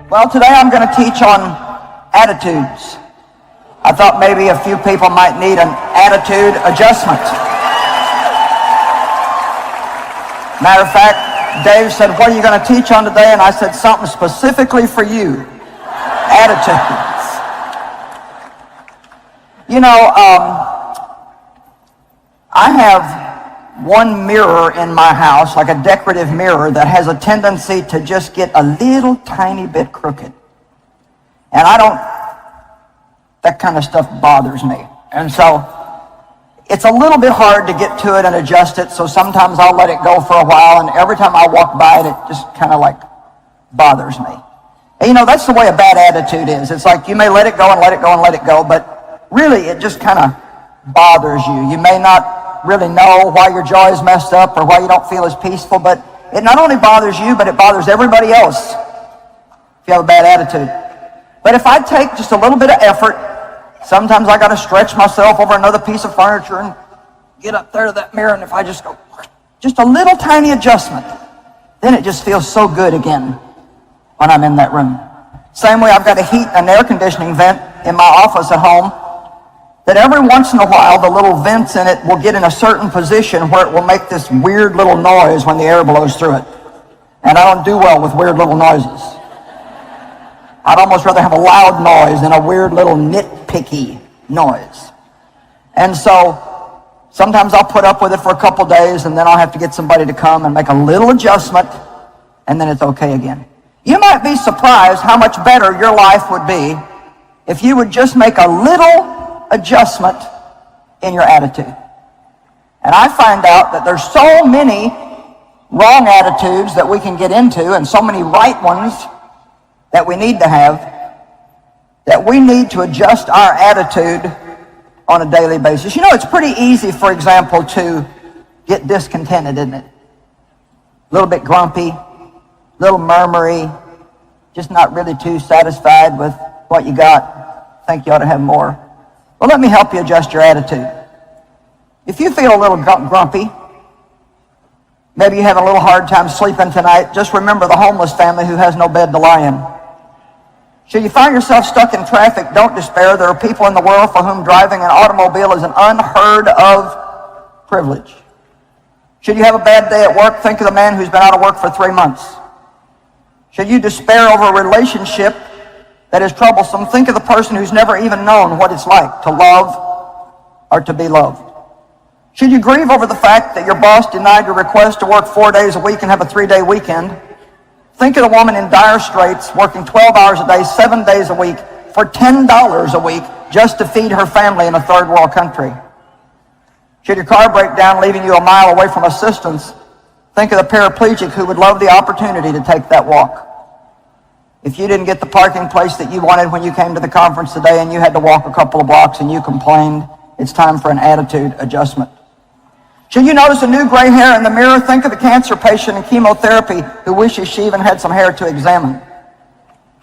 Well, today I'm going to teach on attitudes. I thought maybe a few people might need an attitude adjustment. Matter of fact, Dave said, "What are you going to teach on today?" And I said, "Something specifically for you. Attitudes." You know, I have one mirror in my house, like a decorative mirror, that has a tendency to just get a little tiny bit crooked. And that kind of stuff bothers me. And so it's a little bit hard to get to it and adjust it, so sometimes I'll let it go for a while, and every time I walk by it, it just kind of like bothers me. And you know, that's the way a bad attitude is. It's like you may let it go and let it go and let it go, but really it just kind of bothers you. You may not really know why your joy is messed up or why you don't feel as peaceful, but it not only bothers you, but it bothers everybody else if you have a bad attitude. But if I take just a little bit of effort, sometimes I got to stretch myself over another piece of furniture and get up there to that mirror, and if I just go, just a little tiny adjustment, then it just feels so good again when I'm in that room. Same way, I've got a heat and air conditioning vent in my office at home, that every once in a while the little vents in it will get in a certain position where it will make this weird little noise when the air blows through it. And I don't do well with weird little noises. I'd almost rather have a loud noise than a weird little nitpicky noise. And so sometimes I'll put up with it for a couple days, and then I'll have to get somebody to come and make a little adjustment, and then it's okay again. You might be surprised how much better your life would be if you would just make a little adjustment in your attitude. And I find out that there's so many wrong attitudes that we can get into, and so many right ones that we need to have, that we need to adjust our attitude on a daily basis. You know, it's pretty easy, for example, to get discontented, isn't it? A little bit grumpy, a little murmury, just not really too satisfied with what you got. Think you ought to have more. Well, let me help you adjust your attitude. If you feel a little grumpy, maybe you're having a little hard time sleeping tonight, just remember the homeless family who has no bed to lie in. Should you find yourself stuck in traffic, don't despair. There are people in the world for whom driving an automobile is an unheard of privilege. Should you have a bad day at work, think of the man who's been out of work for 3 months. Should you despair over a relationship that is troublesome, think of the person who's never even known what it's like to love or to be loved. Should you grieve over the fact that your boss denied your request to work 4 days a week and have a 3-day weekend, think of the woman in dire straits working 12 hours a day, 7 days a week for $10 a week just to feed her family in a third world country. Should your car break down leaving you a mile away from assistance, think of the paraplegic who would love the opportunity to take that walk. If you didn't get the parking place that you wanted when you came to the conference today and you had to walk a couple of blocks and you complained, it's time for an attitude adjustment. Should you notice a new gray hair in the mirror, think of the cancer patient in chemotherapy who wishes she even had some hair to examine.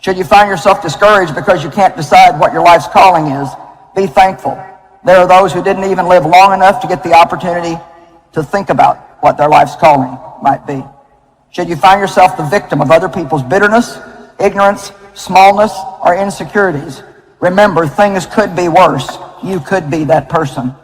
Should you find yourself discouraged because you can't decide what your life's calling is, be thankful. There are those who didn't even live long enough to get the opportunity to think about what their life's calling might be. Should you find yourself the victim of other people's bitterness, ignorance, smallness, or insecurities, remember, things could be worse. You could be that person.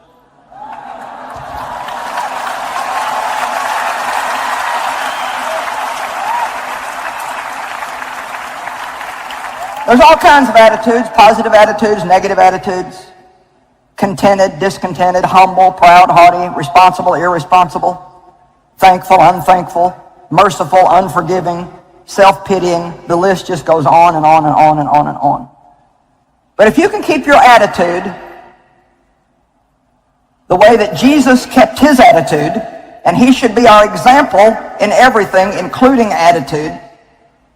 There's all kinds of attitudes, positive attitudes, negative attitudes, contented, discontented, humble, proud, haughty, responsible, irresponsible, thankful, unthankful, merciful, unforgiving, self-pitying. The list just goes on and on and on and on and on. But if you can keep your attitude the way that Jesus kept his attitude, and he should be our example in everything, including attitude,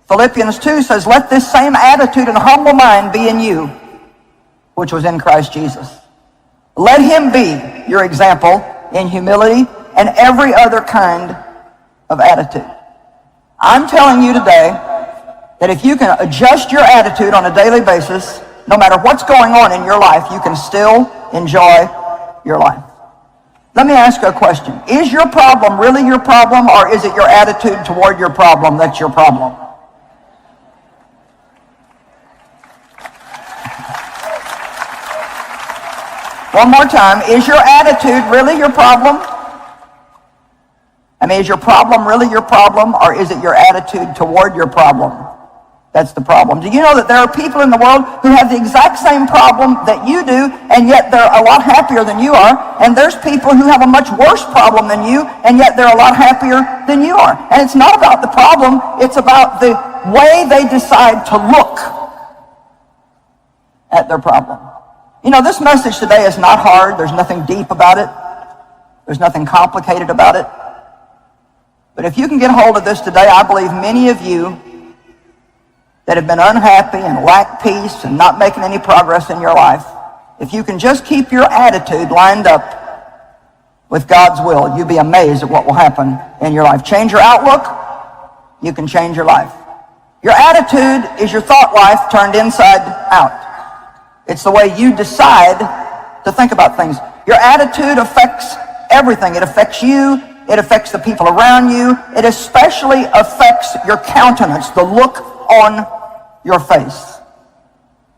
Philippians 2 says, "Let this same attitude and humble mind be in you, which was in Christ Jesus." Let him be your example in humility and every other kind of attitude. I'm telling you today that if you can adjust your attitude on a daily basis, no matter what's going on in your life, you can still enjoy your life. Let me ask you a question. Is your problem really your problem, or is it your attitude toward your problem that's your problem? One more time. Is your attitude really your problem? I mean, is your problem really your problem, or is it your attitude toward your problem? That's the problem. Do you know that there are people in the world who have the exact same problem that you do, and yet they're a lot happier than you are? And there's people who have a much worse problem than you, and yet they're a lot happier than you are. And it's not about the problem, it's about the way they decide to look at their problem. You know, this message today is not hard. There's nothing deep about it. There's nothing complicated about it. But if you can get hold of this today, I believe many of you that have been unhappy and lack peace and not making any progress in your life, if you can just keep your attitude lined up with God's will, you'll be amazed at what will happen in your life. Change your outlook, you can change your life. Your attitude is your thought life turned inside out. It's the way you decide to think about things. Your attitude affects everything. It affects you. It affects the people around you. It especially affects your countenance, the look on your face.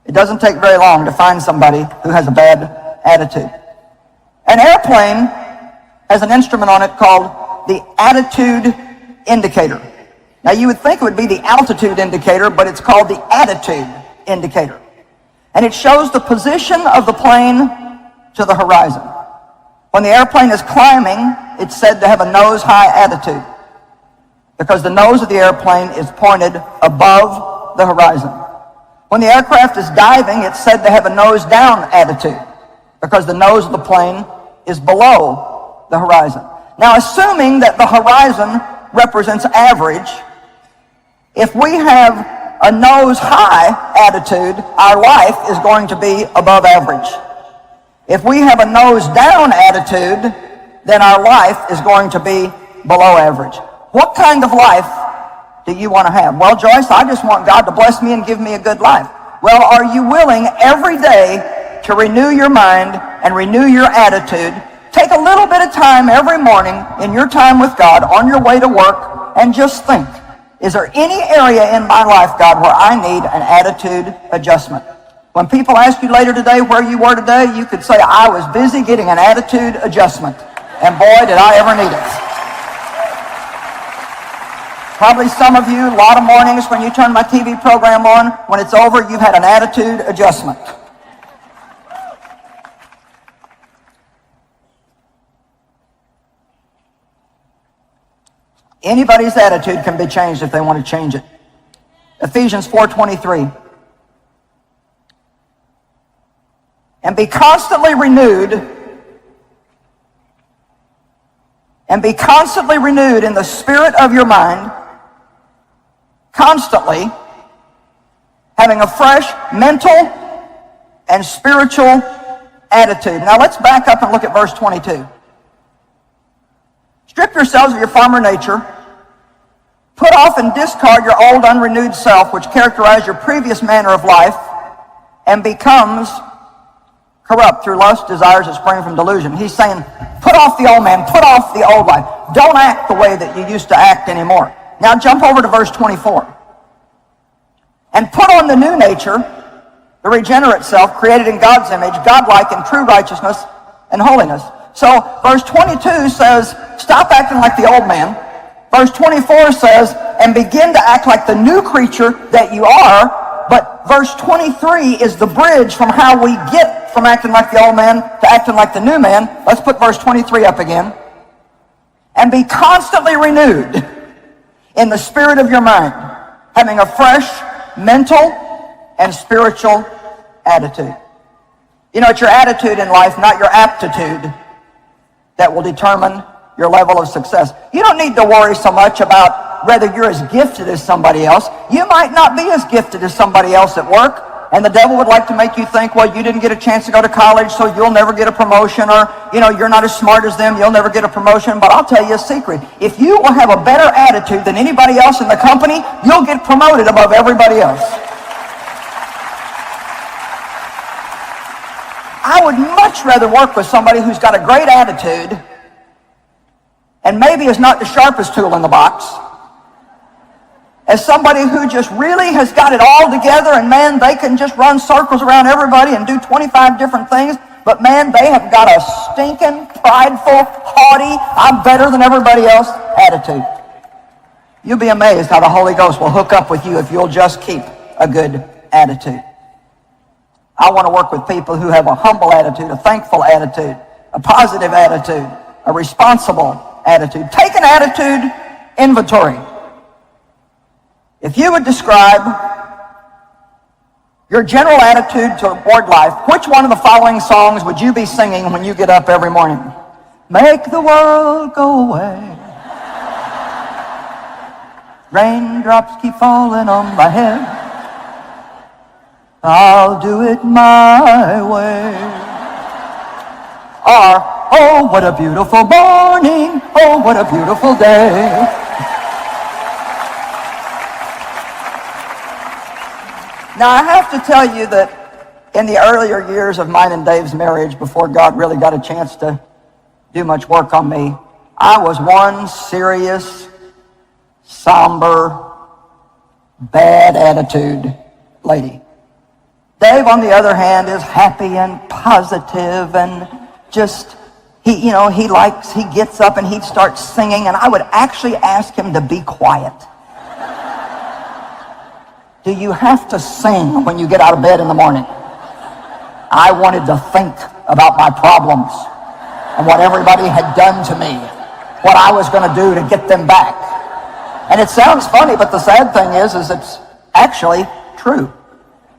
It doesn't take very long to find somebody who has a bad attitude. An airplane has an instrument on it called the attitude indicator. Now you would think it would be the altitude indicator, but it's called the attitude indicator. And it shows the position of the plane to the horizon. When the airplane is climbing, it's said to have a nose-high attitude, because the nose of the airplane is pointed above the horizon. When the aircraft is diving, it's said to have a nose-down attitude, because the nose of the plane is below the horizon. Now, assuming that the horizon represents average, if we have a nose-high attitude, our life is going to be above average. If we have a nose-down attitude, then our life is going to be below average. What kind of life do you want to have? Well, Joyce, I just want God to bless me and give me a good life. Well, are you willing every day to renew your mind and renew your attitude? Take a little bit of time every morning in your time with God on your way to work and just think, is there any area in my life, God, where I need an attitude adjustment? When people ask you later today where you were today, you could say, I was busy getting an attitude adjustment. And boy, did I ever need it. Probably some of you, a lot of mornings when you turn my TV program on, when it's over, you've had an attitude adjustment. Anybody's attitude can be changed if they want to change it. Ephesians 4:23. And be constantly renewed in the spirit of your mind, constantly having a fresh mental and spiritual attitude. Now let's back up and look at verse 22. Strip yourselves of your former nature, put off and discard your old unrenewed self, which characterized your previous manner of life, and becomes corrupt through lust, desires that spring from delusion. He's saying, put off the old man, put off the old life. Don't act the way that you used to act anymore. Now jump over to verse 24. And put on the new nature, the regenerate self, created in God's image, godlike in true righteousness and holiness. So verse 22 says, stop acting like the old man. Verse 24 says, and begin to act like the new creature that you are. But verse 23 is the bridge from how we get from acting like the old man to acting like the new man. Let's put verse 23 up again. And be constantly renewed in the spirit of your mind, having a fresh mental and spiritual attitude. You know, it's your attitude in life, not your aptitude, that will determine your level of success. You don't need to worry so much about whether you're as gifted as somebody else. You might not be as gifted as somebody else at work, and the devil would like to make you think, well, you didn't get a chance to go to college, so you'll never get a promotion, or, you know, you're not as smart as them, you'll never get a promotion. But I'll tell you a secret. If you will have a better attitude than anybody else in the company, you'll get promoted above everybody else. I would much rather work with somebody who's got a great attitude and maybe is not the sharpest tool in the box, as somebody who just really has got it all together, and man, they can just run circles around everybody and do 25 different things, But man, they have got a stinking, prideful, haughty, I'm better than everybody else attitude. You'll be amazed how the Holy Ghost will hook up with you if you'll just keep a good attitude. I want to work with people who have a humble attitude, a thankful attitude, a positive attitude, a responsible attitude. Take an attitude inventory. If you would describe your general attitude toward life, which one of the following songs would you be singing when you get up every morning? Make the world go away. Raindrops keep falling on my head. I'll do it my way. Or, oh, what a beautiful morning. Oh, what a beautiful day. Now, I have to tell you that in the earlier years of mine and Dave's marriage, before God really got a chance to do much work on me, I was one serious, somber, bad attitude lady. Dave, on the other hand, is happy and positive and just, he gets up and he'd start singing, and I would actually ask him to be quiet. Do you have to sing when you get out of bed in the morning? I wanted to think about my problems and what everybody had done to me, what I was going to do to get them back. And it sounds funny, but the sad thing is it's actually true.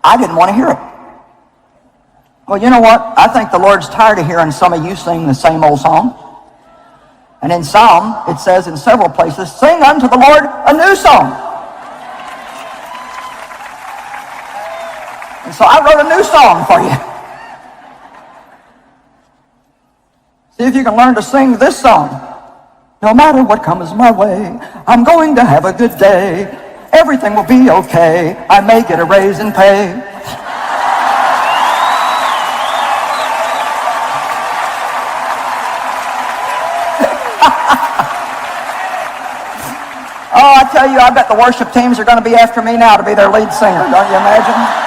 I didn't want to hear it. Well, you know what? I think the Lord's tired of hearing some of you sing the same old song. And in Psalm, it says in several places, sing unto the Lord a new song. And so I wrote a new song for you. See if you can learn to sing this song. No matter what comes my way, I'm going to have a good day. Everything will be okay. I may get a raise in pay. Oh, I tell you, I bet the worship teams are going to be after me now to be their lead singer. Don't you imagine?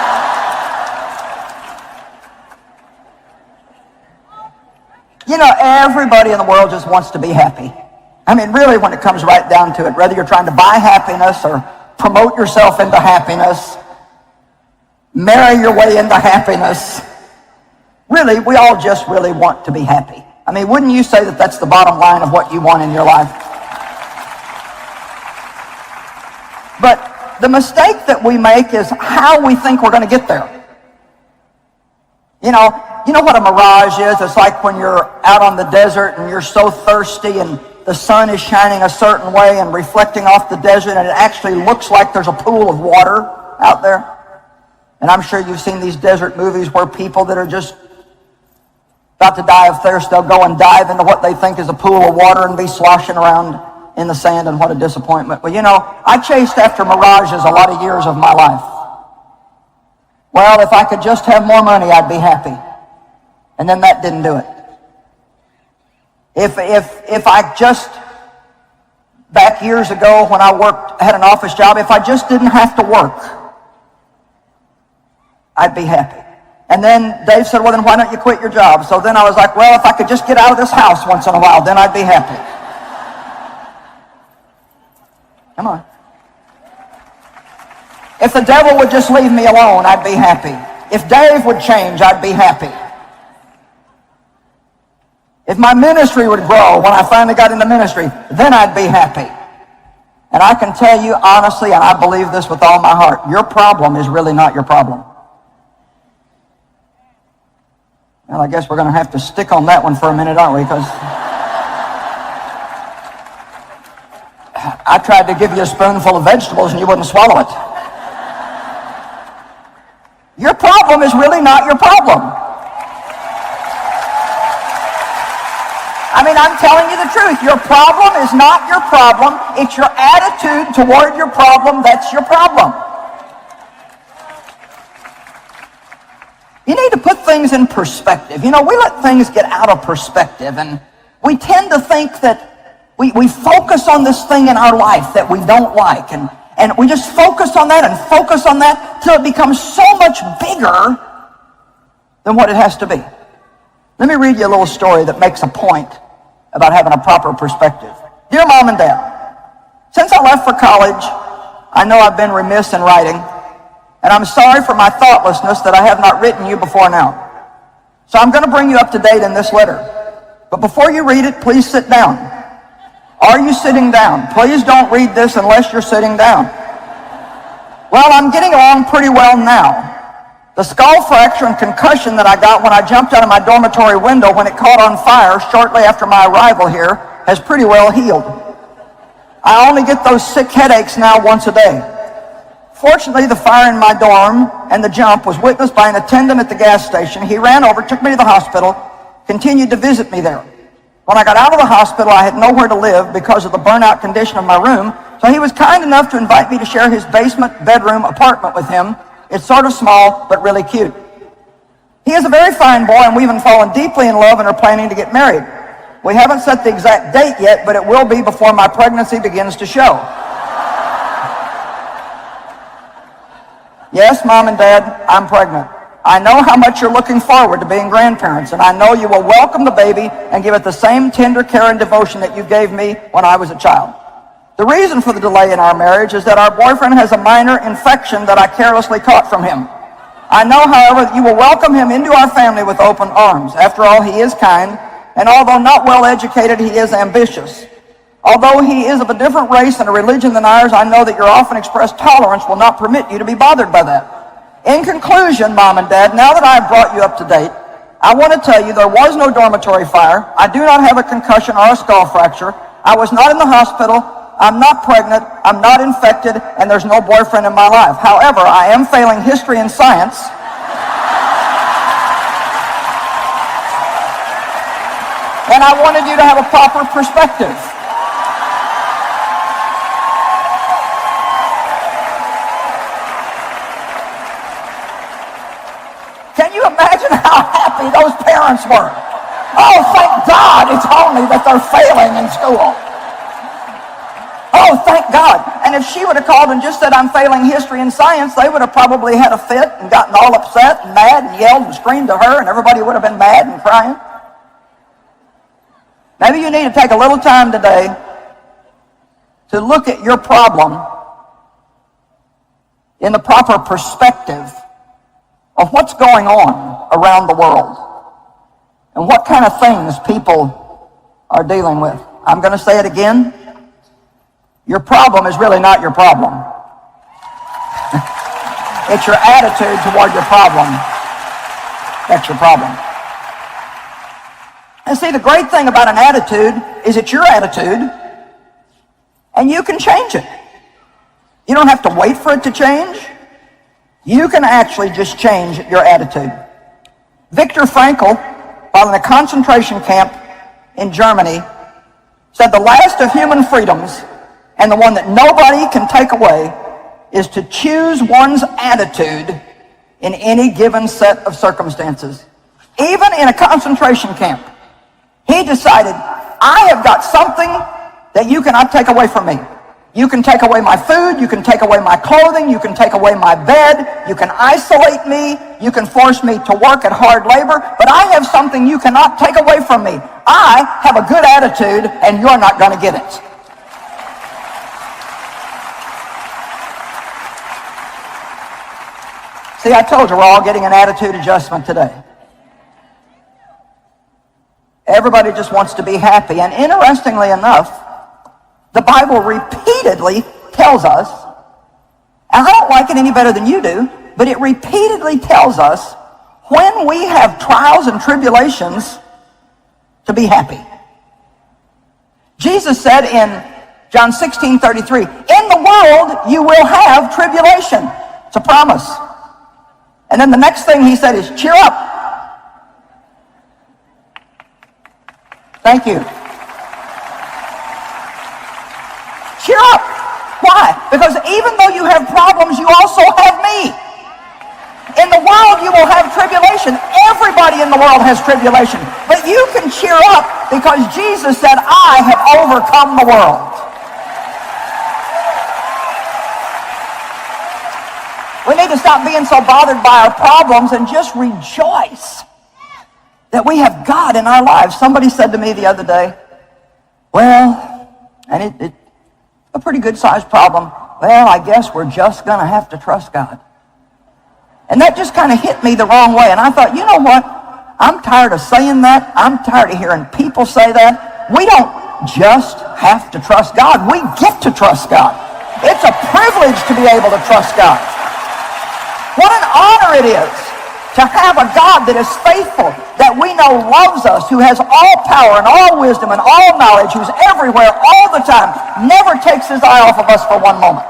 You know, everybody in the world just wants to be happy. I mean, really, when it comes right down to it, whether you're trying to buy happiness or promote yourself into happiness, marry your way into happiness, really, we all just really want to be happy. I mean, wouldn't you say that that's the bottom line of what you want in your life? But the mistake that we make is how we think we're going to get there. You know what a mirage is? It's like when you're out on the desert and you're so thirsty and the sun is shining a certain way and reflecting off the desert, and it actually looks like there's a pool of water out there. And I'm sure you've seen these desert movies where people that are just about to die of thirst, they'll go and dive into what they think is a pool of water and be sloshing around in the sand, and what a disappointment. Well, I chased after mirages a lot of years of my life. Well, if I could just have more money, I'd be happy. And then that didn't do it. If I just, back years ago when I had an office job, if I just didn't have to work, I'd be happy. And then Dave said, well, then why don't you quit your job? So then I was like, well, if I could just get out of this house once in a while, then I'd be happy. Come on. If the devil would just leave me alone, I'd be happy. If Dave would change, I'd be happy. If my ministry would grow when I finally got into ministry, then I'd be happy. And I can tell you honestly, and I believe this with all my heart, your problem is really not your problem. Well, I guess we're going to have to stick on that one for a minute, aren't we? Because I tried to give you a spoonful of vegetables and you wouldn't swallow it. Your problem is really not your problem. I mean, I'm telling you the truth. Your problem is not your problem. It's your attitude toward your problem that's your problem. You need to put things in perspective. We let things get out of perspective, and we tend to think that we focus on this thing in our life that we don't like, and we just focus on that and focus on that till it becomes so much bigger than what it has to be. Let me read you a little story that makes a point about having a proper perspective. Dear Mom and Dad, since I left for college, I know I've been remiss in writing, and I'm sorry for my thoughtlessness that I have not written you before now. So I'm going to bring you up to date in this letter. But before you read it, please sit down. Are you sitting down? Please don't read this unless you're sitting down. Well, I'm getting along pretty well now. The skull fracture and concussion that I got when I jumped out of my dormitory window when it caught on fire shortly after my arrival here has pretty well healed. I only get those sick headaches now once a day. Fortunately, the fire in my dorm and the jump was witnessed by an attendant at the gas station. He ran over, took me to the hospital, continued to visit me there. When I got out of the hospital, I had nowhere to live because of the burnout condition of my room, so he was kind enough to invite me to share his basement bedroom apartment with him. It's sort of small, but really cute. He is a very fine boy, and we've even fallen deeply in love and are planning to get married. We haven't set the exact date yet, but it will be before my pregnancy begins to show. Yes, Mom and Dad, I'm pregnant. I know how much you're looking forward to being grandparents, and I know you will welcome the baby and give it the same tender care and devotion that you gave me when I was a child. The reason for the delay in our marriage is that our boyfriend has a minor infection that I carelessly caught from him. I know, however, that you will welcome him into our family with open arms. After all, he is kind, and although not well educated, he is ambitious. Although he is of a different race and a religion than ours, I know that your often expressed tolerance will not permit you to be bothered by that. In conclusion, Mom and Dad, now that I have brought you up to date, I want to tell you there was no dormitory fire. I do not have a concussion or a skull fracture. I was not in the hospital. I'm not pregnant. I'm not infected, and there's no boyfriend in my life. However, I am failing history and science. And I wanted you to have a proper perspective. Can you imagine how happy those parents were? Oh, thank God it's only that they're failing in school. Oh, thank God. And if she would have called and just said, I'm failing history and science, they would have probably had a fit and gotten all upset and mad and yelled and screamed at her, and everybody would have been mad and crying. Maybe you need to take a little time today to look at your problem in the proper perspective of what's going on around the world and what kind of things people are dealing with. I'm going to say it again. Your problem is really not your problem. It's your attitude toward your problem. That's your problem. And see, the great thing about an attitude is it's your attitude, and you can change it. You don't have to wait for it to change. You can actually just change your attitude. Viktor Frankl, while in a concentration camp in Germany, said the last of human freedoms, and the one that nobody can take away, is to choose one's attitude in any given set of circumstances. Even in a concentration camp, he decided, I have got something that you cannot take away from me. You can take away my food, you can take away my clothing, you can take away my bed, you can isolate me, you can force me to work at hard labor, but I have something you cannot take away from me. I have a good attitude, and you're not going to get it. See, I told you we're all getting an attitude adjustment today. Everybody just wants to be happy. And interestingly enough, the Bible repeatedly tells us, and I don't like it any better than you do, but it repeatedly tells us when we have trials and tribulations to be happy. Jesus said in John 16:33, in the world you will have tribulation. It's a promise. And then the next thing he said is, cheer up. Thank you. Cheer up. Why? Because even though you have problems, you also have me. In the world, you will have tribulation. Everybody in the world has tribulation. But you can cheer up because Jesus said, I have overcome the world. We need to stop being so bothered by our problems and just rejoice that we have God in our lives. Somebody said to me the other day, well, and it's a pretty good-sized problem, well, I guess we're just going to have to trust God. And that just kind of hit me the wrong way. And I thought, you know what? I'm tired of saying that. I'm tired of hearing people say that. We don't just have to trust God. We get to trust God. It's a privilege to be able to trust God. What an honor it is to have a God that is faithful, that we know loves us, who has all power and all wisdom and all knowledge, who's everywhere all the time, never takes his eye off of us for one moment.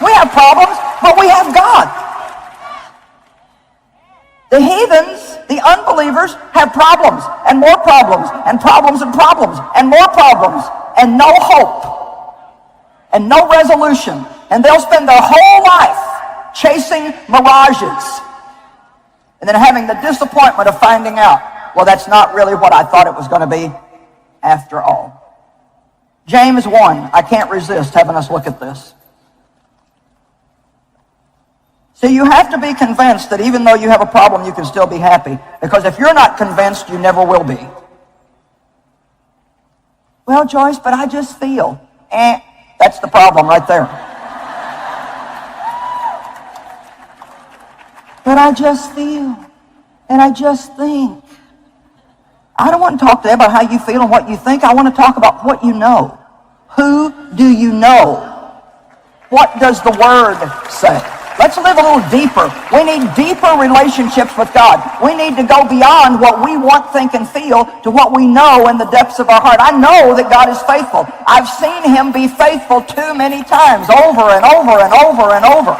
We have problems, but we have God. The heathens, the unbelievers, have problems and more problems and problems and problems and more problems and no hope and no resolution. And they'll spend their whole life chasing mirages and then having the disappointment of finding out, well, that's not really what I thought it was going to be after all. James 1, I can't resist having us look at this. So you have to be convinced that even though you have a problem, you can still be happy. Because if you're not convinced, you never will be. Well, Joyce, but I just feel. That's the problem right there. But I just feel. And I just think. I don't want to talk to them about how you feel and what you think. I want to talk about what you know. Who do you know? What does the Word say? Let's live a little deeper. We need deeper relationships with God. We need to go beyond what we want, think, and feel to what we know in the depths of our heart. I know that God is faithful. I've seen him be faithful too many times, over and over and over and over.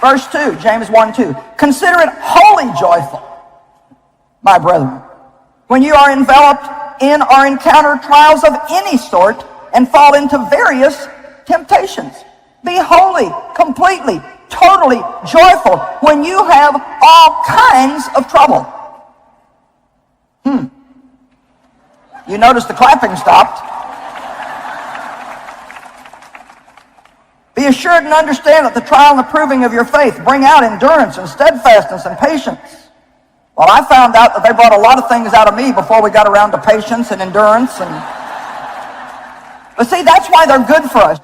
Verse 2, James 1:2. Consider it wholly joyful, my brethren, when you are enveloped in or encounter trials of any sort and fall into various temptations. Be wholly, completely, totally joyful when you have all kinds of trouble. You notice the clapping stopped. Be assured and understand that the trial and the proving of your faith bring out endurance and steadfastness and patience. Well, I found out that they brought a lot of things out of me before we got around to patience and endurance. But see, that's why they're good for us.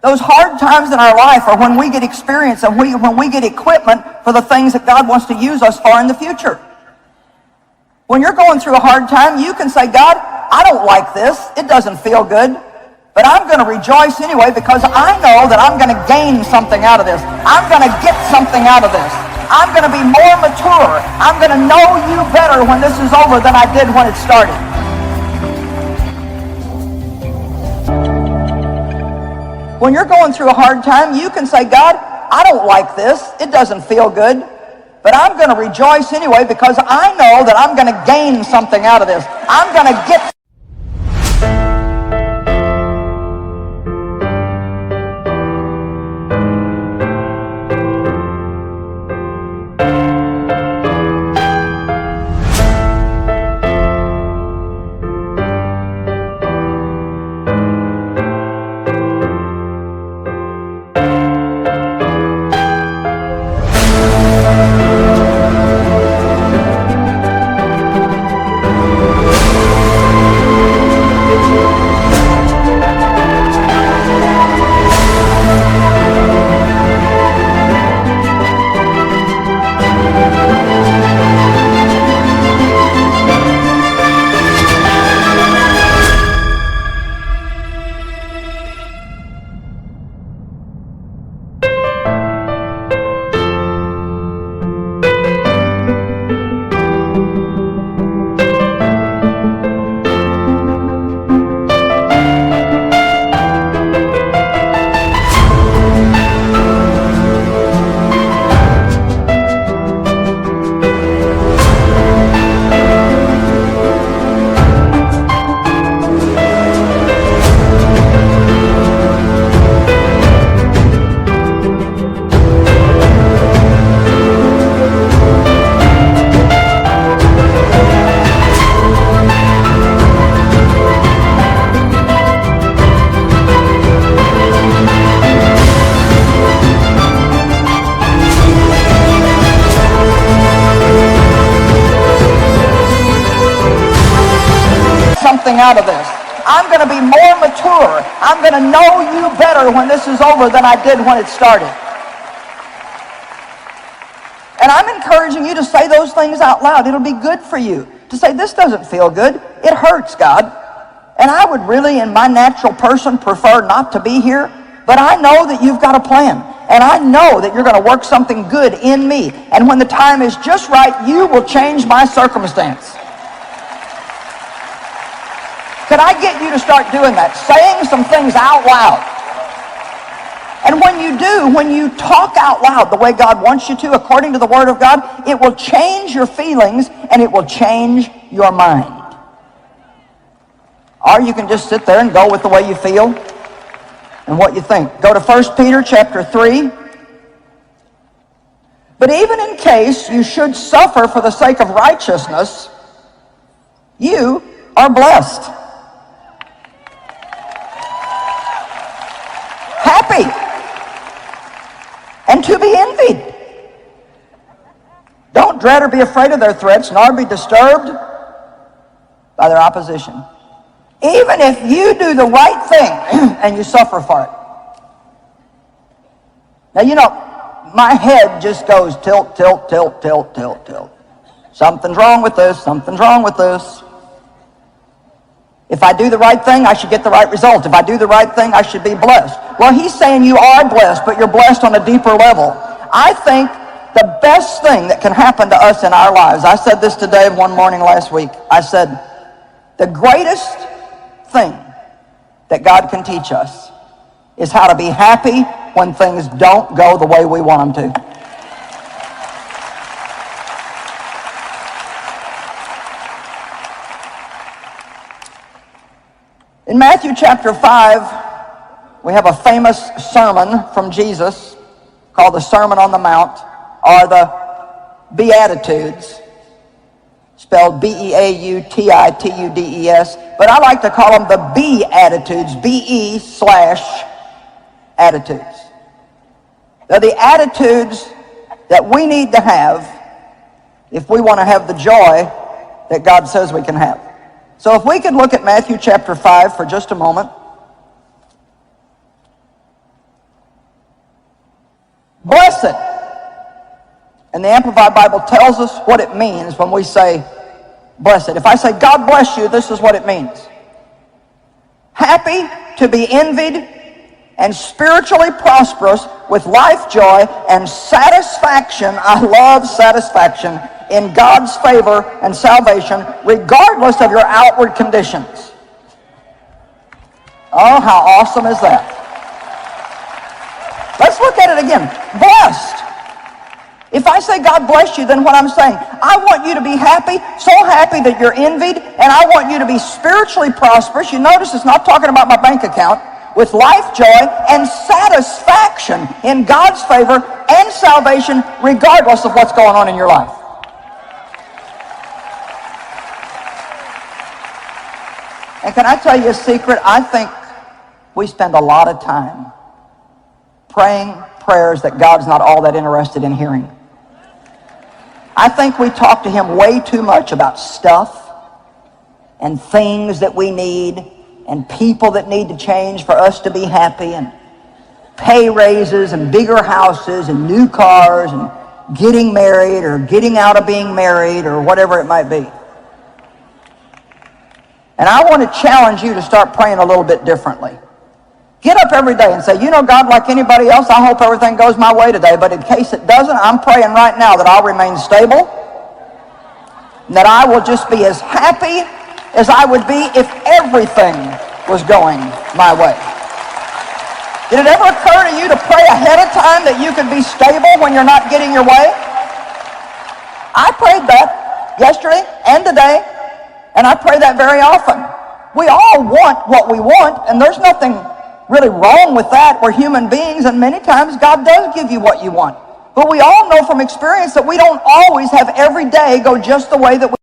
Those hard times in our life are when we get experience and when we get equipment for the things that God wants to use us for in the future. When you're going through a hard time, you can say, God, I don't like this. It doesn't feel good. But I'm going to rejoice anyway because I know that I'm going to gain something out of this. I'm going to get something out of this. I'm going to be more mature. I'm going to know you better when this is over than I did when it started. When you're going through a hard time, you can say, God, I don't like this. It doesn't feel good. But I'm going to rejoice anyway because I know that I'm going to gain something out of this. I'm going to get something out of this. I'm going to be more mature. I'm going to know you better when this is over than I did when it started. And I'm encouraging you to say those things out loud. It'll be good for you to say, this doesn't feel good. It hurts, God. And I would really, in my natural person, prefer not to be here. But I know that you've got a plan. And I know that you're going to work something good in me. And when the time is just right, you will change my circumstance. Could I get you to start doing that? Saying some things out loud. And when you do, when you talk out loud the way God wants you to, according to the Word of God, it will change your feelings and it will change your mind. Or you can just sit there and go with the way you feel and what you think. Go to 1 Peter chapter 3. But even in case you should suffer for the sake of righteousness, you are blessed. Happy. And to be envied. Don't dread or be afraid of their threats, nor be disturbed by their opposition. Even if you do the right thing and you suffer for it. Now, you know, my head just goes tilt, tilt, tilt, tilt, tilt, tilt. Something's wrong with this, something's wrong with this. If I do the right thing, I should get the right result. If I do the right thing, I should be blessed. Well, he's saying you are blessed, but you're blessed on a deeper level. I think the best thing that can happen to us in our lives, I said this to Dave one morning last week. I said, the greatest thing that God can teach us is how to be happy when things don't go the way we want them to. In Matthew chapter 5, we have a famous sermon from Jesus called the Sermon on the Mount, or the Beatitudes, spelled Beautitudes, but I like to call them the Beatitudes, BE/attitudes. They're the attitudes that we need to have if we want to have the joy that God says we can have. So if we could look at Matthew chapter 5 for just a moment. Blessed. And the Amplified Bible tells us what it means when we say blessed. If I say God bless you, this is what it means. Happy, to be envied, and spiritually prosperous with life joy and satisfaction. I love satisfaction in God's favor and salvation, regardless of your outward conditions. Oh, how awesome is that? Let's look at it again. Blessed. If I say God bless you, then what I'm saying, I want you to be happy, so happy that you're envied, and I want you to be spiritually prosperous. You notice it's not talking about my bank account. With life joy and satisfaction in God's favor and salvation, regardless of what's going on in your life. And can I tell you a secret? I think we spend a lot of time praying prayers that God's not all that interested in hearing. I think we talk to him way too much about stuff and things that we need and people that need to change for us to be happy, and pay raises and bigger houses and new cars and getting married or getting out of being married or whatever it might be. And I want to challenge you to start praying a little bit differently. Get up every day and say, you know, God, like anybody else, I hope everything goes my way today, but in case it doesn't, I'm praying right now that I'll remain stable, and that I will just be as happy as I would be if everything was going my way. Did it ever occur to you to pray ahead of time that you could be stable when you're not getting your way? I prayed that yesterday and today, and I pray that very often. We all want what we want, and there's nothing really wrong with that. We're human beings, and many times God does give you what you want. But we all know from experience that we don't always have every day go just the way that we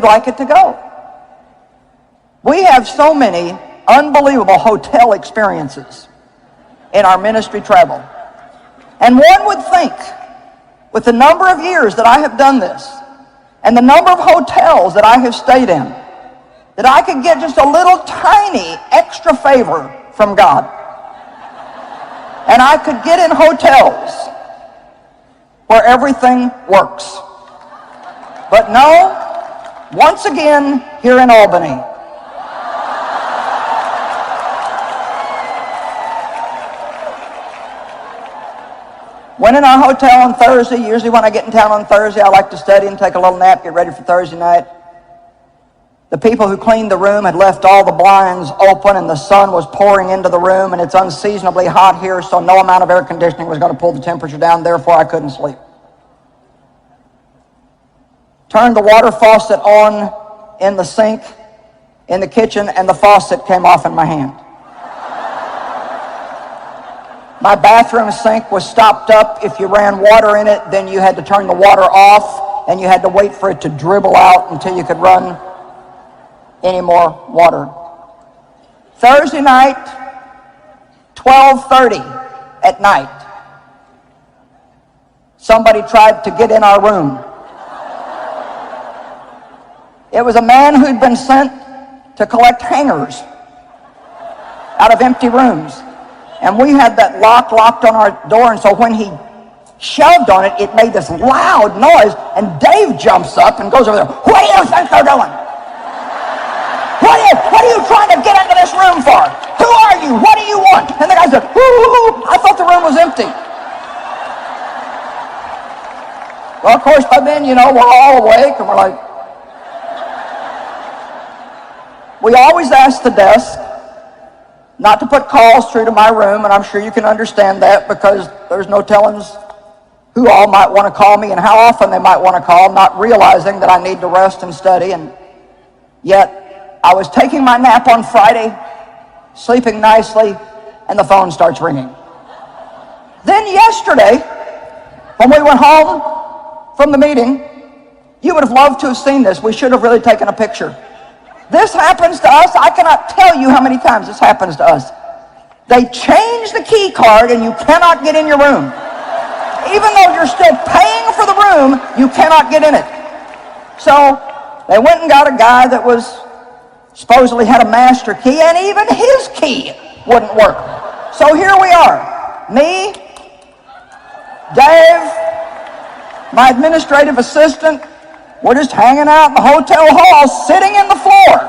like it to go. We have so many unbelievable hotel experiences in our ministry travel. And one would think, with the number of years that I have done this, and the number of hotels that I have stayed in, that I could get just a little tiny extra favor from God. And I could get in hotels where everything works. But no, once again, here in Albany, went in our hotel on Thursday. Usually when I get in town on Thursday, I like to study and take a little nap, get ready for Thursday night. The people who cleaned the room had left all the blinds open, and the sun was pouring into the room, and it's unseasonably hot here, so no amount of air conditioning was going to pull the temperature down. Therefore, I couldn't sleep. Turned the water faucet on in the sink in the kitchen, and the faucet came off in my hand. My bathroom sink was stopped up. If you ran water in it, then you had to turn the water off, and you had to wait for it to dribble out until you could run any more water. Thursday night, 12:30 at night, somebody tried to get in our room. It was a man who'd been sent to collect hangers out of empty rooms. And we had that locked on our door, and so when he shoved on it, it made this loud noise, and Dave jumps up and goes over there. What do you think they're doing? What are you trying to get into this room for? Who are you? What do you want? And the guy said, "Ooh, I thought the room was empty." Well, of course, by then, we're all awake, and we're like, we always ask the desk not to put calls through to my room, and I'm sure you can understand that because there's no telling who all might want to call me and how often they might want to call, not realizing that I need to rest and study. And yet, I was taking my nap on Friday, sleeping nicely, and the phone starts ringing. Then yesterday, when we went home from the meeting, you would have loved to have seen this. We should have really taken a picture. This happens to us. I cannot tell you how many times this happens to us. They change the key card and you cannot get in your room. Even though you're still paying for the room, you cannot get in it. So they went and got a guy that was supposedly had a master key, and even his key wouldn't work. So here we are. Me, Dave, my administrative assistant, we're just hanging out in the hotel hall, sitting in the floor.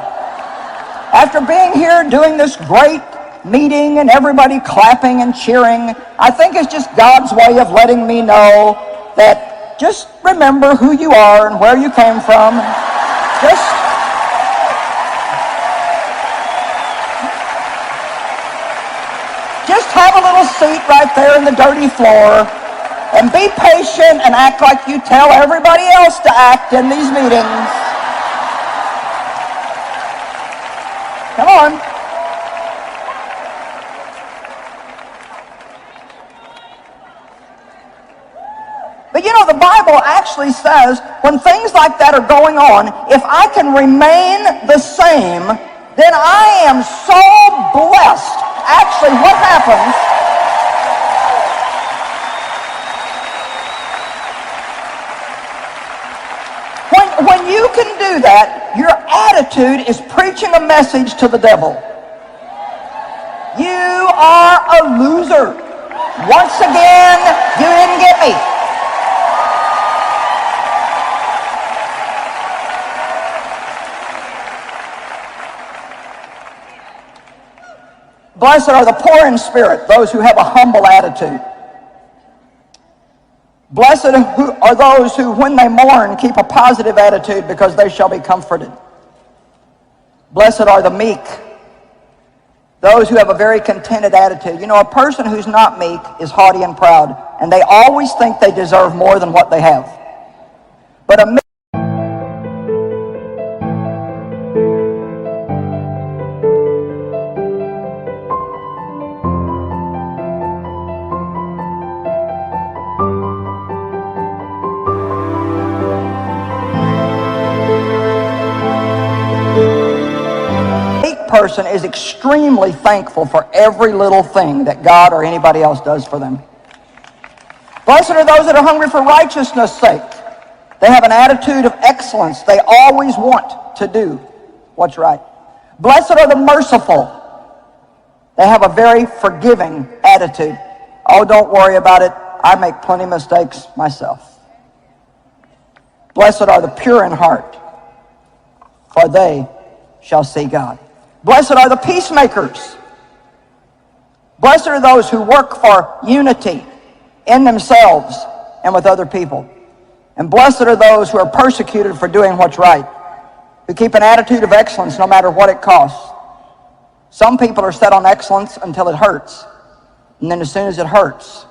After being here doing this great meeting and everybody clapping and cheering, I think it's just God's way of letting me know that just remember who you are and where you came from. Just have a little seat right there in the dirty floor and be patient and act like you tell everybody else to act in these meetings. Come on. But the Bible actually says when things like that are going on, if I can remain the same, then I am so blessed. Actually, what happens when you can do that, your attitude is preaching a message to the devil. You are a loser. Once again, you didn't get me. Blessed are the poor in spirit, those who have a humble attitude. Blessed are those who, when they mourn, keep a positive attitude, because they shall be comforted. Blessed are the meek, those who have a very contented attitude. A person who's not meek is haughty and proud, and they always think they deserve more than what they have. But a meek person is extremely thankful for every little thing that God or anybody else does for them. Blessed are those that are hungry for righteousness' sake. They have an attitude of excellence. They always want to do what's right. Blessed are the merciful. They have a very forgiving attitude. Oh, don't worry about it. I make plenty of mistakes myself. Blessed are the pure in heart, for they shall see God. Blessed are the peacemakers. Blessed are those who work for unity in themselves and with other people. And blessed are those who are persecuted for doing what's right, who keep an attitude of excellence no matter what it costs. Some people are set on excellence until it hurts. And then as soon as it hurts,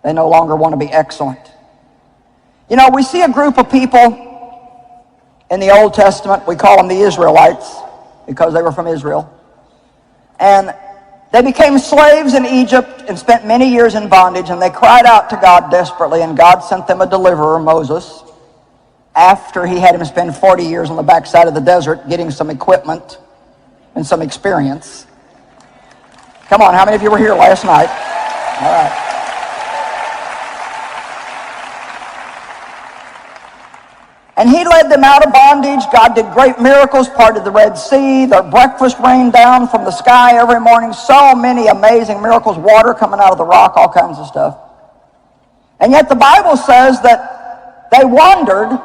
they no longer want to be excellent. You know, we see a group of people in the Old Testament. We call them the Israelites because they were from Israel. And they became slaves in Egypt and spent many years in bondage. And they cried out to God desperately. And God sent them a deliverer, Moses, after he had him spend 40 years on the backside of the desert getting some equipment and some experience. Come on, how many of you were here last night? All right. And he led them out of bondage. God did great miracles, parted the Red Sea. Their breakfast rained down from the sky every morning. So many amazing miracles, water coming out of the rock, all kinds of stuff. And yet the Bible says that they wandered.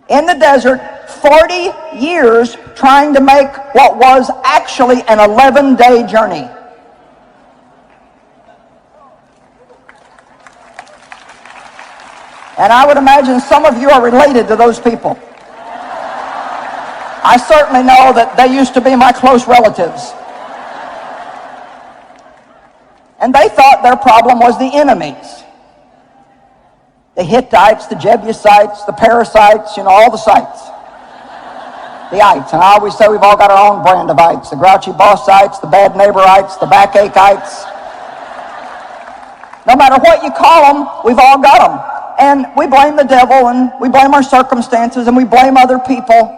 In the desert, 40 years trying to make what was actually an 11-day journey. And I would imagine some of you are related to those people. I certainly know that they used to be my close relatives. And they thought their problem was the enemies. The Hittites, the Jebusites, the Perizzites, you know, all the sites. The ites. And I always say we've all got our own brand of ites. The grouchy bossites, the bad neighborites, the backache-ites. No matter what you call them, we've all got them. And we blame the devil, and we blame our circumstances, and we blame other people.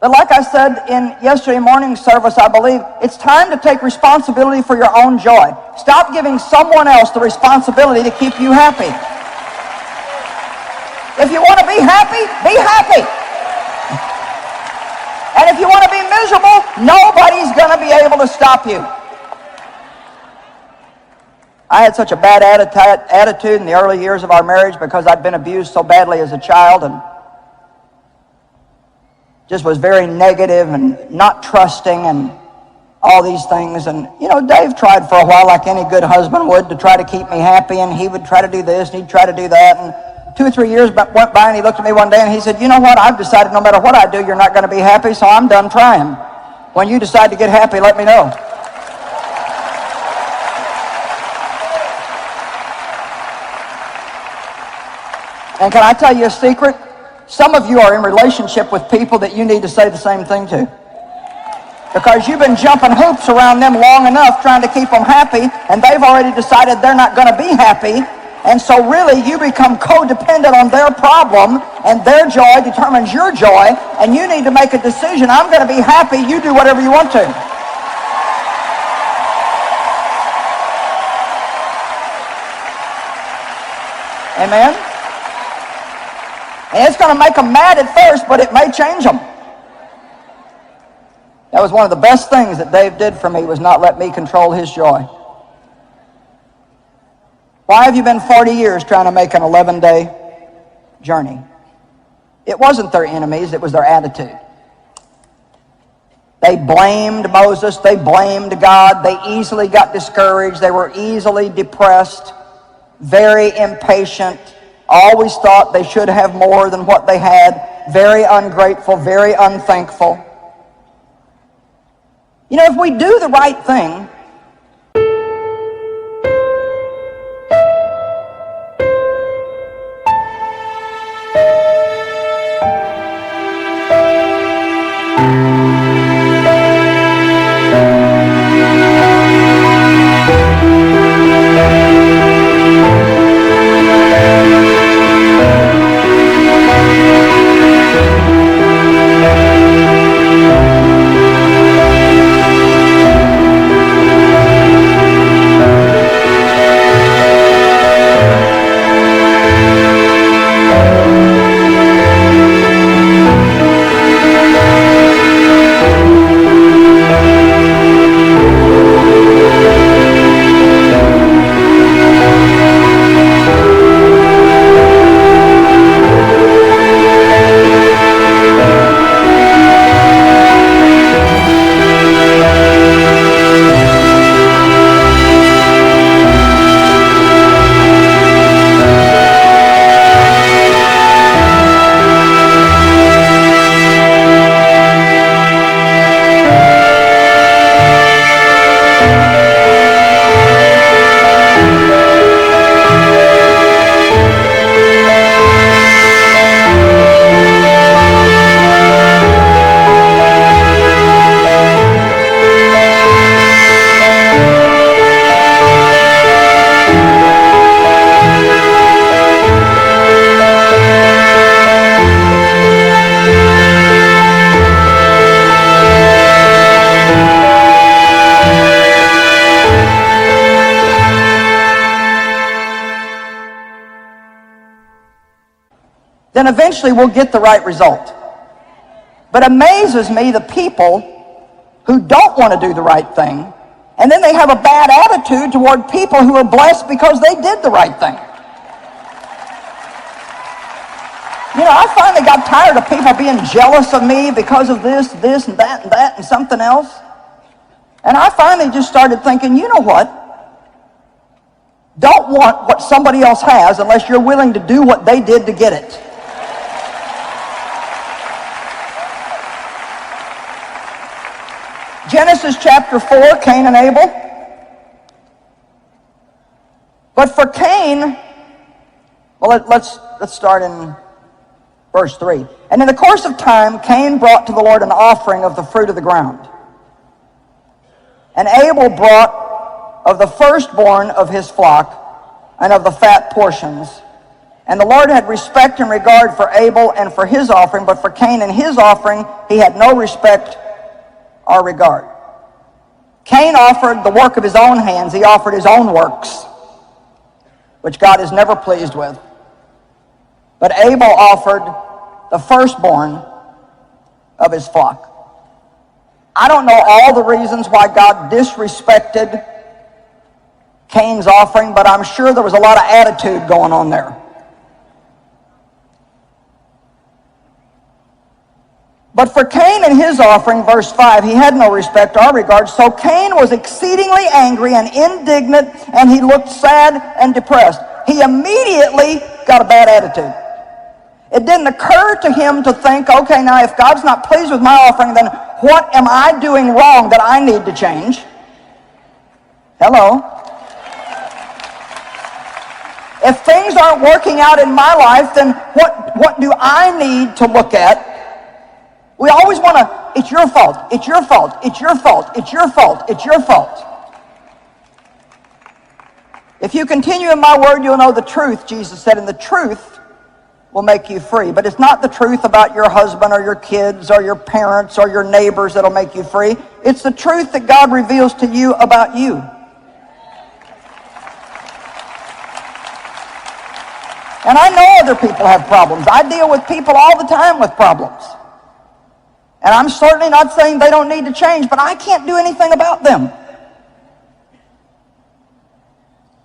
But like I said in yesterday morning service, I believe it's time to take responsibility for your own joy. Stop giving someone else the responsibility to keep you happy. If you want to be happy, be happy. And if you want to be miserable, nobody's going to be able to stop you. I had such a bad attitude in the early years of our marriage because I'd been abused so badly as a child and just was very negative and not trusting and all these things. And, you know, Dave tried for a while, like any good husband would, to try to keep me happy, and he would try to do this and he'd try to do that. And 2 or 3 years went by, and he looked at me one day and he said, you know what, I've decided no matter what I do, you're not going to be happy, so I'm done trying. When you decide to get happy, let me know. And can I tell you a secret? Some of you are in relationship with people that you need to say the same thing to. Because you've been jumping hoops around them long enough trying to keep them happy, and they've already decided they're not going to be happy. And so really you become codependent on their problem, and their joy determines your joy, and you need to make a decision. I'm going to be happy, you do whatever you want to. Amen? And it's going to make them mad at first, but it may change them. That was one of the best things that Dave did for me, was not let me control his joy. Why have you been 40 years trying to make an 11-day journey? It wasn't their enemies, it was their attitude. They blamed Moses, they blamed God, they easily got discouraged, they were easily depressed, very impatient, always thought they should have more than what they had, very ungrateful, very unthankful. You know, if we do the right thing, then eventually we'll get the right result. But it amazes me the people who don't want to do the right thing, and then they have a bad attitude toward people who are blessed because they did the right thing. You know, I finally got tired of people being jealous of me because of this, and that, and something else. And I finally just started thinking, you know what? Don't want what somebody else has unless you're willing to do what they did to get it. Genesis chapter 4, Cain and Abel. But for Cain, well, let's start in verse 3. And in the course of time, Cain brought to the Lord an offering of the fruit of the ground. And Abel brought of the firstborn of his flock and of the fat portions. And the Lord had respect and regard for Abel and for his offering, but for Cain and his offering he had no respect or regard. Cain offered the work of his own hands. He offered his own works, which God is never pleased with. But Abel offered the firstborn of his flock. I don't know all the reasons why God disrespected Cain's offering, but I'm sure there was a lot of attitude going on there. But for Cain and his offering, verse 5, he had no respect or regard. So Cain was exceedingly angry and indignant, and he looked sad and depressed. He immediately got a bad attitude. It didn't occur to him to think, okay, now if God's not pleased with my offering, then what am I doing wrong that I need to change? Hello? If things aren't working out in my life, then what do I need to look at? We always want to, it's your fault, it's your fault, it's your fault, it's your fault, it's your fault. If you continue in my word, you'll know the truth, Jesus said, and the truth will make you free. But it's not the truth about your husband or your kids or your parents or your neighbors that'll make you free. It's the truth that God reveals to you about you. And I know other people have problems. I deal with people all the time with problems. And I'm certainly not saying they don't need to change, but I can't do anything about them.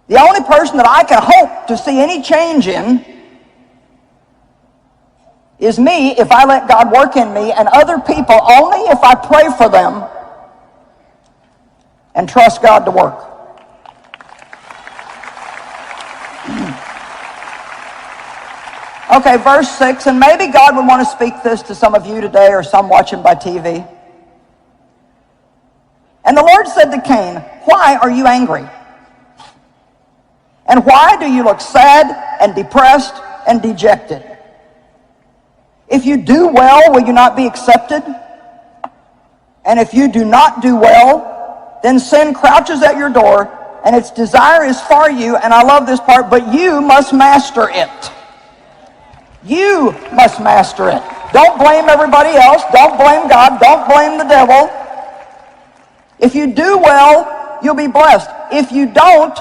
The only person that I can hope to see any change in is me if I let God work in me, and other people only if I pray for them and trust God to work. Okay, verse 6, and maybe God would want to speak this to some of you today or some watching by TV. And the Lord said to Cain, why are you angry? And why do you look sad and depressed and dejected? If you do well, will you not be accepted? And if you do not do well, then sin crouches at your door, and its desire is for you, and I love this part, but you must master it. You must master it. Don't blame everybody else. Don't blame God. Don't blame the devil. If you do well, you'll be blessed. If you don't,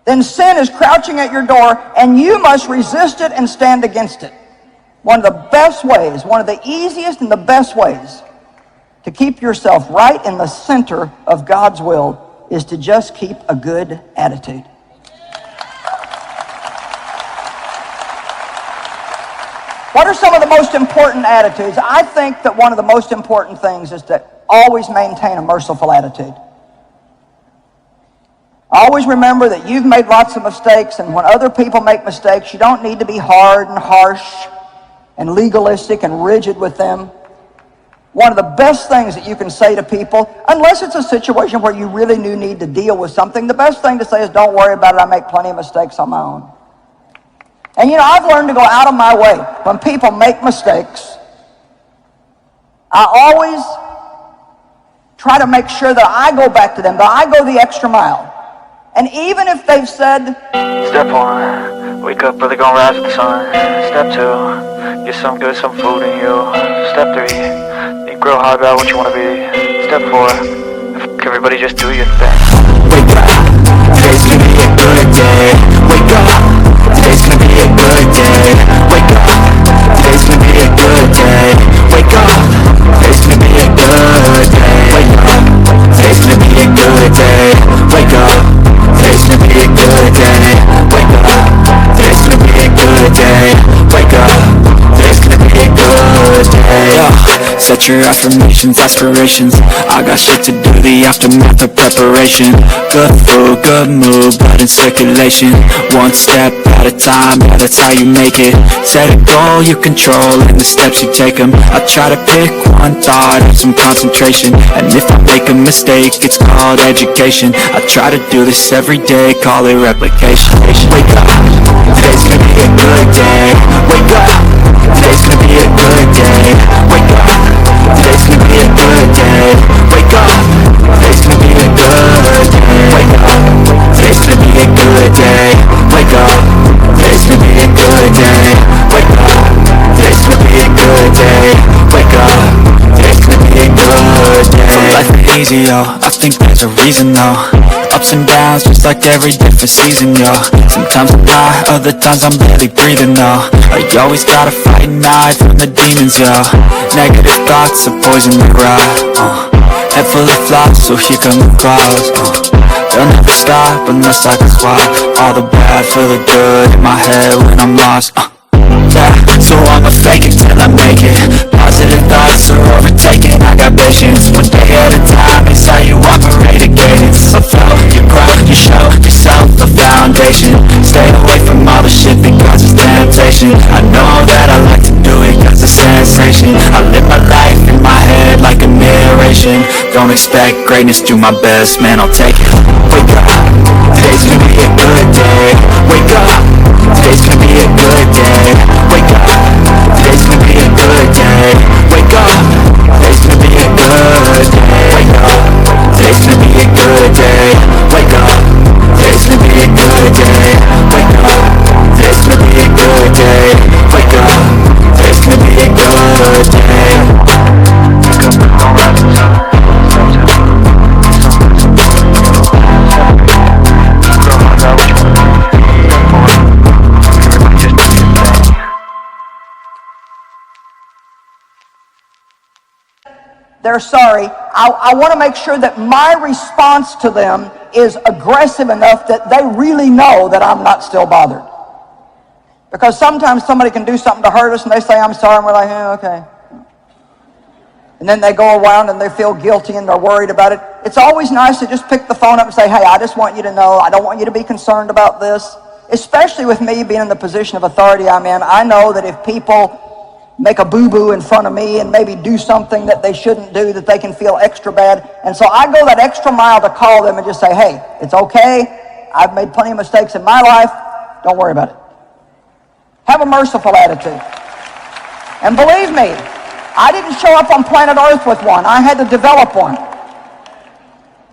then sin is crouching at your door, and you must resist it and stand against it. One of the best ways, one of the easiest and the best ways to keep yourself right in the center of God's will is to just keep a good attitude. What are some of the most important attitudes? I think that one of the most important things is to always maintain a merciful attitude. Always remember that you've made lots of mistakes, and when other people make mistakes, you don't need to be hard and harsh and legalistic and rigid with them. One of the best things that you can say to people, unless it's a situation where you really do need to deal with something, the best thing to say is, don't worry about it, I make plenty of mistakes on my own. And you know, I've learned to go out of my way. When people make mistakes, I always try to make sure that I go back to them, that I go the extra mile. And even if they've said, Step 1, wake up early, gonna rise with the sun. Step 2, get some good, some food in you. Step 3, think real hard about what you want to be. Step 4, everybody just do your thing. Wake up, today's gonna be a good day. Wake up, today's gonna be a good day. Wake up. set your affirmations, aspirations. I got shit to do, the aftermath of preparation. Good food, good mood, blood in circulation. One step at a time, yeah, that's how you make it. Set a goal you control and the steps you take them. I try to pick one thought, have some concentration. And if I make a mistake, it's called education. I try to do this every day, call it replication. Wake up, today's gonna be a good day. Wake up, today's gonna be a good day. Wake up, today's gonna be a good day. Wake up, today's gonna be a good day. Wake up, today's gonna be a good day. Wake up, today's gonna be a good day. Wake up, today's gonna be a good day. Wake up, today's gonna be a good day. So life ain't easy, yo, I think there's a reason though. Ups and downs, just like every different season, yo. Sometimes I'm high, other times I'm barely breathing, though. You always gotta fight and hide from the demons, yo. Negative thoughts are poison the ride, Head full of flies, so here come the clouds, They'll never stop unless I can swap all the bad for the good in my head when I'm lost, Yeah, so I'ma fake it till I make it. Positive thoughts are overtaken, I got patience. One day at a time is how you operate a cadence. So flow, you grow, you show yourself a foundation. Stay away from all the shit that causes temptation. I know that I like to do it cause it's sensation. I live my life in my head like a narration. Don't expect greatness, do my best, man, I'll take it. Wake up, today's gonna be a good day. Wake up, today's gonna be a good day. Wake up, today's gonna be a good day. Wake up, today's gonna be a good day. Wake up, today's gonna be a good day. Wake up, today's gonna be a good day. Wake up, today's gonna be a good day. Wake up, today's gonna be a good day. Wake up, don't rise to the sun. They're sorry. I want to make sure that my response to them is aggressive enough that they really know that I'm not still bothered. Because sometimes somebody can do something to hurt us and they say, I'm sorry, and we're like, yeah, okay. And then they go around and they feel guilty and they're worried about it. It's always nice to just pick the phone up and say, hey, I just want you to know, I don't want you to be concerned about this. Especially with me being in the position of authority I'm in, I know that if people make a boo-boo in front of me and maybe do something that they shouldn't do, that they can feel extra bad. And so I go that extra mile to call them and just say, hey, it's okay. I've made plenty of mistakes in my life. Don't worry about it. Have a merciful attitude. And believe me, I didn't show up on planet Earth with one. I had to develop one.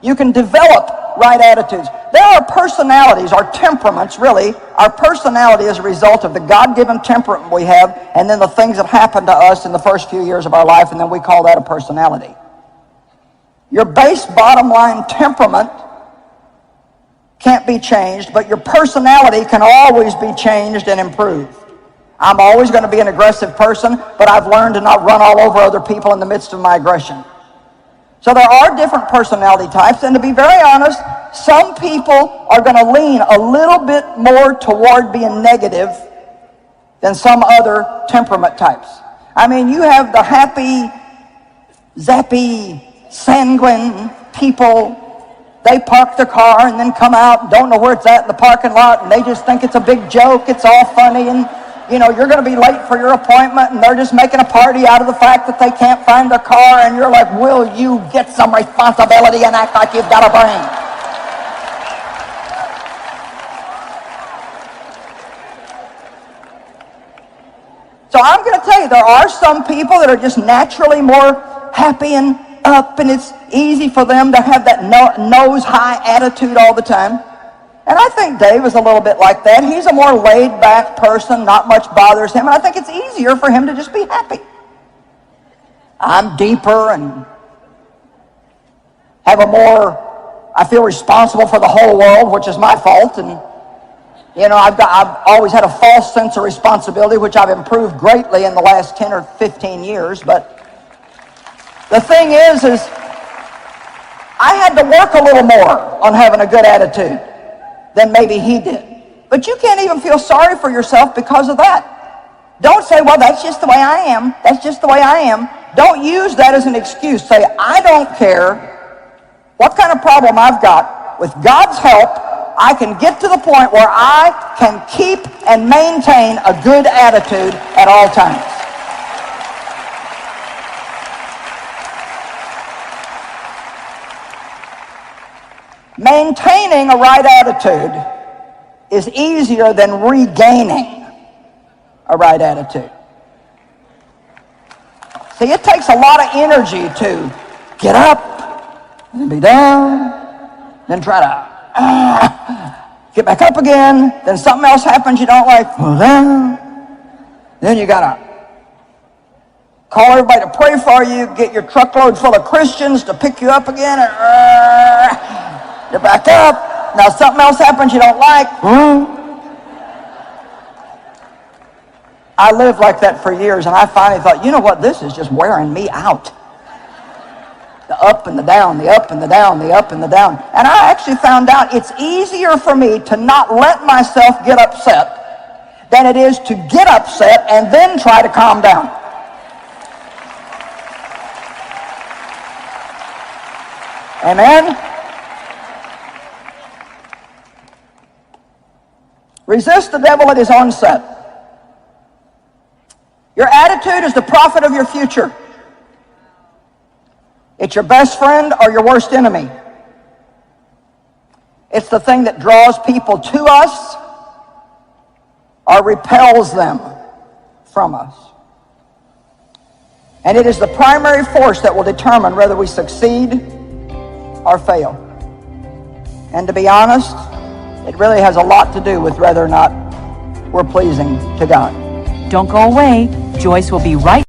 You can develop right attitudes. There are personalities, our temperaments, really. Our personality is a result of the God-given temperament we have and then the things that happen to us in the first few years of our life, and then we call that a personality. Your base bottom line temperament can't be changed, but your personality can always be changed and improved. I'm always going to be an aggressive person, but I've learned to not run all over other people in the midst of my aggression. So there are different personality types, and to be very honest, some people are going to lean a little bit more toward being negative than some other temperament types. I mean, you have the happy, zappy, sanguine people. They park their car and then come out and don't know where it's at in the parking lot, and they just think it's a big joke, it's all funny, and you know, you're going to be late for your appointment and they're just making a party out of the fact that they can't find their car, and you're like, will you get some responsibility and act like you've got a brain? So I'm going to tell you, there are some people that are just naturally more happy and up, and it's easy for them to have that nose-high attitude all the time. And I think Dave is a little bit like that. He's a more laid-back person, not much bothers him, and I think it's easier for him to just be happy. I'm deeper and have a more, I feel responsible for the whole world, which is my fault, and you know, I've always had a false sense of responsibility, which I've improved greatly in the last 10 or 15 years, but the thing is I had to work a little more on having a good attitude than maybe he did. But you can't even feel sorry for yourself because of that. Don't say, well, that's just the way I am. That's just the way I am. Don't use that as an excuse. Say, I don't care what kind of problem I've got. With God's help, I can get to the point where I can keep and maintain a good attitude at all times. Maintaining a right attitude is easier than regaining a right attitude. See, it takes a lot of energy to get up, and then be down, then try to get back up again, then something else happens you don't like, well, then you gotta call everybody to pray for you, get your truckload full of Christians to pick you up again, and you're back up. Now something else happens you don't like. I lived like that for years, and I finally thought, you know what, this is just wearing me out. The up and the down, the up and the down, the up and the down. And I actually found out it's easier for me to not let myself get upset than it is to get upset and then try to calm down. Amen? Resist the devil at his onset. Your attitude is the prophet of your future. It's your best friend or your worst enemy. It's the thing that draws people to us or repels them from us. And it is the primary force that will determine whether we succeed or fail. And to be honest, it really has a lot to do with whether or not we're pleasing to God. Don't go away. Joyce will be right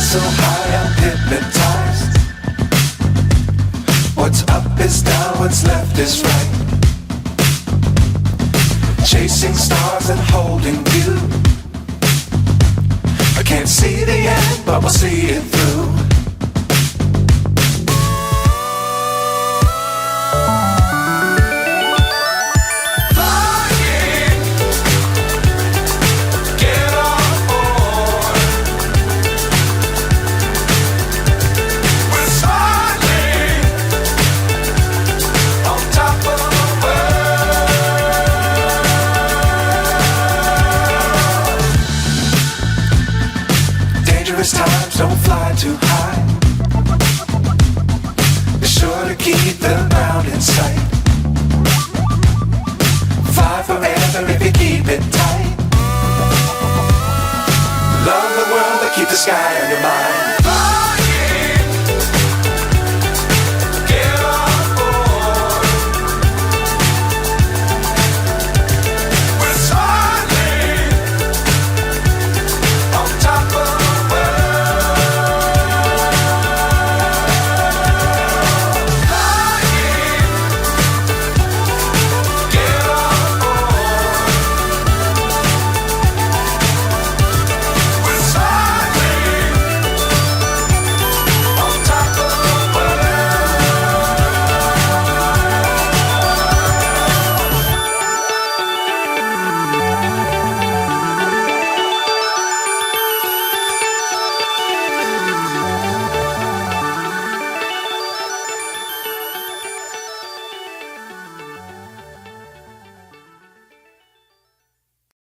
so high I'm hypnotized. What's up is down, what's left is right. Chasing stars and holding you. I can't see the end, but we'll see it through. Times don't fly too high. Be sure to keep the ground in sight. Fly forever if you keep it tight. Love the world but keep the sky on your mind.